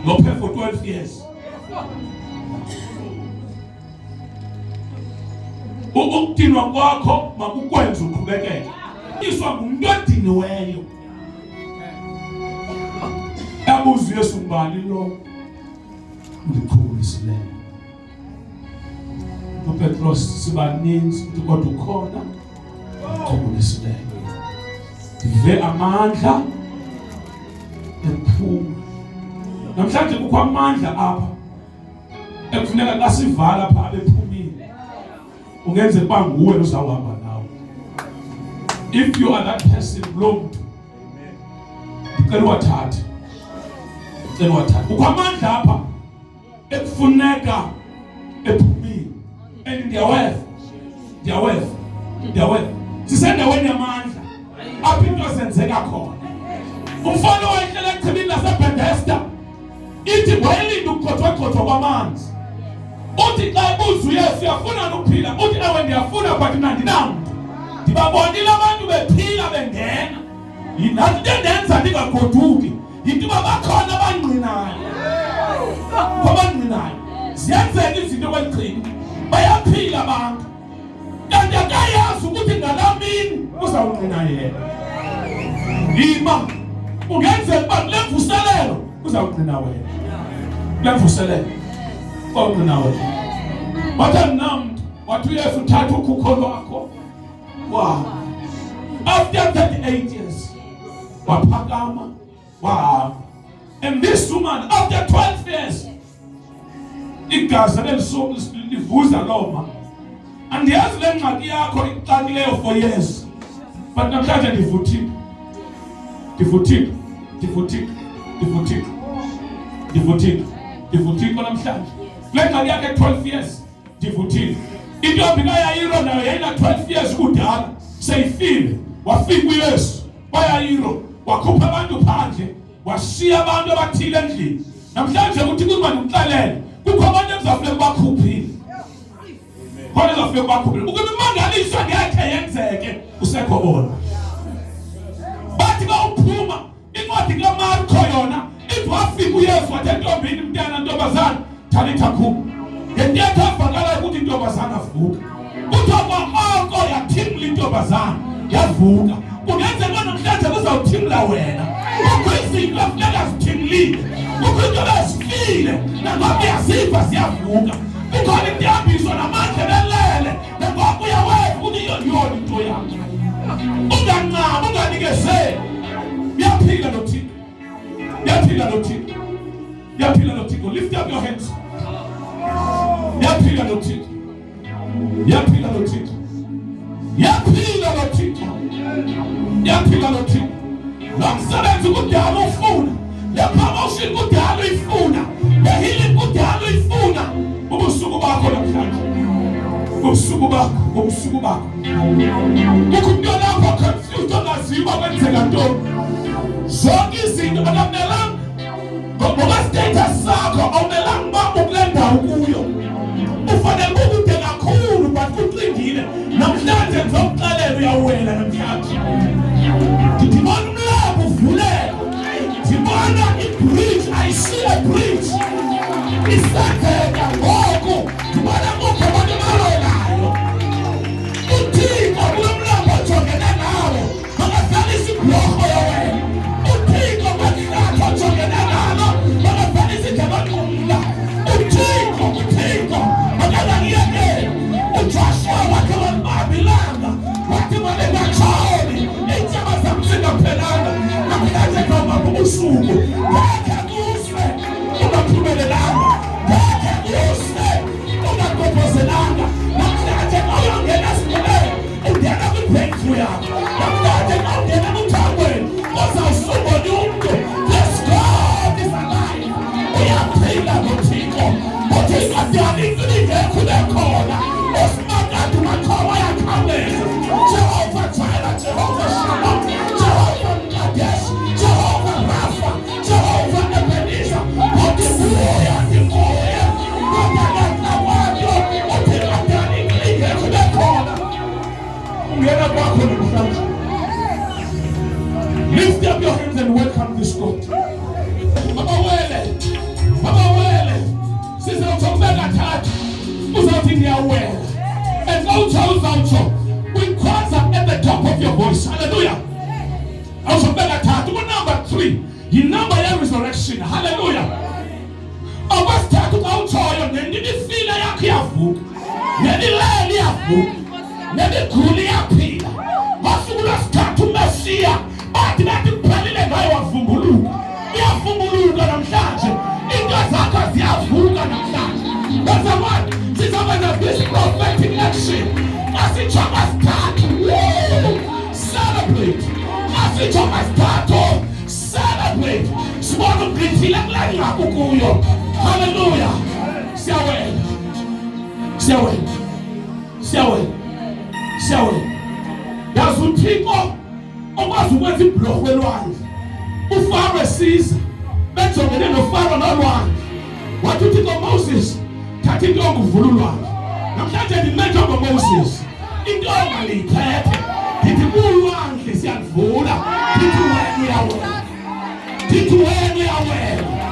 Lophe for 12 years. Ukudinwa kwakho makukwenza uqhubekeke. Iswa ngumuntu odiniweyo. Abuza Yesu ngubani lo? Ndikhulisileyo. uPetros sibaninzi ukuthi kodwa ukhona ukhulisileyo. Ndive amandla ephuma. Namhlanje kukho amandla apha ekufuneka xa sivala apha abephumile. Ungenze kuba nguwe uzawuhamba nawe. If you are that person, lo mntu ndicela wathathe. Kukho amandla apha ekufuneka ephumile. And ndiyaweva. Sisendaweni yamandla apho into zenzeka khona. Umfana owayehlala echibini laseBethesda ithi wayelinda ukukhothwa kwamanzi. Uthi xa ebuza uYesu uyafuna ukuphila, uthi ewe ndiyafuna but ndinamntu. Ndibabonile abantu bephila bengena. Yinathi into endenza ndingagoduki yinto uba bakhona abangqinayo. Ziyenzeka izinto kweliqhinga. Bayaphila abantu. Kanti akayazi ukuthi ngalamini uzawungqina yena. Yima ungenzeka uba kule mvuselelo uzawungqina wena. Kule mvuselelo uzawungqina wena. Wathi namntu wathi uYesu uthatha ukhukho lwakho. Wow. After 38 years waphakama wahamba. And this woman after 12 years igazi livuza loma. Andiyazi le ngxaki yakho iqalileyo for years. But namhlanje ndivuthile namhlanje. Le ngxaki yakhe 12 years ndivuthile. Intombi kaYayiro nayo yayina 12 years kudala. Seyifile wafika uYesu waYayiro wakhupha abantu phandle washiya abantu abathile endlini. Namhlanje ukuthi kuba nomxelelo kukho abantu ekuzafuneka bakhuphile. Khona ekuzafuneka bakhuphile. Ukuba imangaliswa ngeke yenzeke usekho bona. Bathi bawuphuma incwadi kaMarko yona ithi wafika uYesu wathi entombini mntana ntombazana talitha khuma. Ngentetho avakala ukuthi intombazana avuka. Kuthiwa oko yathimla intombazana yavuka. Kungenzeka namhlanje kuzawuthimla wena. Kukho izinto ekufuneka zithimlile. Kukho into ezifile nangoku yaziva ziyavuka. Kukhona intambiso namandla belele nangoku uyaweva ukuthi iyona into yakho. Ungancami, unganikezeli. Uyaphila noThixo. Lift up your hands. Uyaphila noThixo. Nomsebenzi kudala ufuna. Le-promotion kudala uyifuna. Le-healing kudala uyifuna. Ubusuku bakho namhlanje. Ubusuku bakho. Ukho lapho confused ongaziwa kwenzeka ntoni. Zonke izinto akumelanga ngoba-status sakho awumelanga uba ukule ndawo kuyo. Ufanele ukude kakhulu but kucingile. Namhlanje ngizokuxelela uyawela namhlanje. Ndibona umlambo uvuleka. Ndibona i-bridge. I see a bridge. Isakeka ngoku. Ndibona kukho abantu abalolayo. uThixo kulo mlambo ojongene nawo makadlalise ibhlorho yowena. uThixo kwakilapho ojongene nalo makadlalise ijabanqumla. uThixo makadangiyekele. uJoshua wakhe walibambilanga wathi malengajoli iintyama zam zingaphelanga. Namhlanje kawubamba ubusuku ngeke kufe ungaphumelelanga. Ngeke kufe ungagqobhozelanga. Namhlanje kawuyongena esibhedlele ungena kwi-breakthrough yakho. Namhlanje kawungena kuthangweni ozawusungona umntu. This God is alive. Uyaphila noThixo. uThixo adala incili ngekho ubekhona. Usimakade umaxhoba ayakhawuleza. Jehova Jireh, Jehova Shalom, Jehova Mkadesh, Jehova Rafa, Jehova Ebenezer. Uthi ndibuya. Kodwa wayo uthi adala incili ngekho ubekhona. Ungena kwakho namhlanje. Lift up your hands and welcome this God. Uyawela. awutsho uyikhwaza at the top of your voice. Hallelujah. Awuzobeka thathu. Number 3 yinumber ye resurrection. Hallelujah. Okwesithathu xa utshoyo nemifile yakho iyavuka, nemilele iyavuka, nemiguli iyaphila. Ngosuku lwesithathu uMesiya bathi kuphelile ngayo wavumbuluka. Iyavumbuluka namhlanje. Into zakho ziyavuka namhlanje. That's the one. Sizakwenza this prophetic action. Masitsho masithathu. Celebrate. Masitsho masithathu. Celebrate. Sibona ugqithile kule ngxaki kuyo. Hallelujah. Siyawela. Siyawela. Siyawela. Siyawela. Yazi uThixo okwazi ukwenza ibhlorho elwandle. uFaro esiza bejongene noFaro nolwandle. Wathi uThixo Moses thatha intonga uvula ulwandle. Namhlanje ndimethe ngoMoses. Intonga liyiphethe. Ndithi ulwandle siyalivula. Ndithi wena uyawela. Ndithi wena uyawela.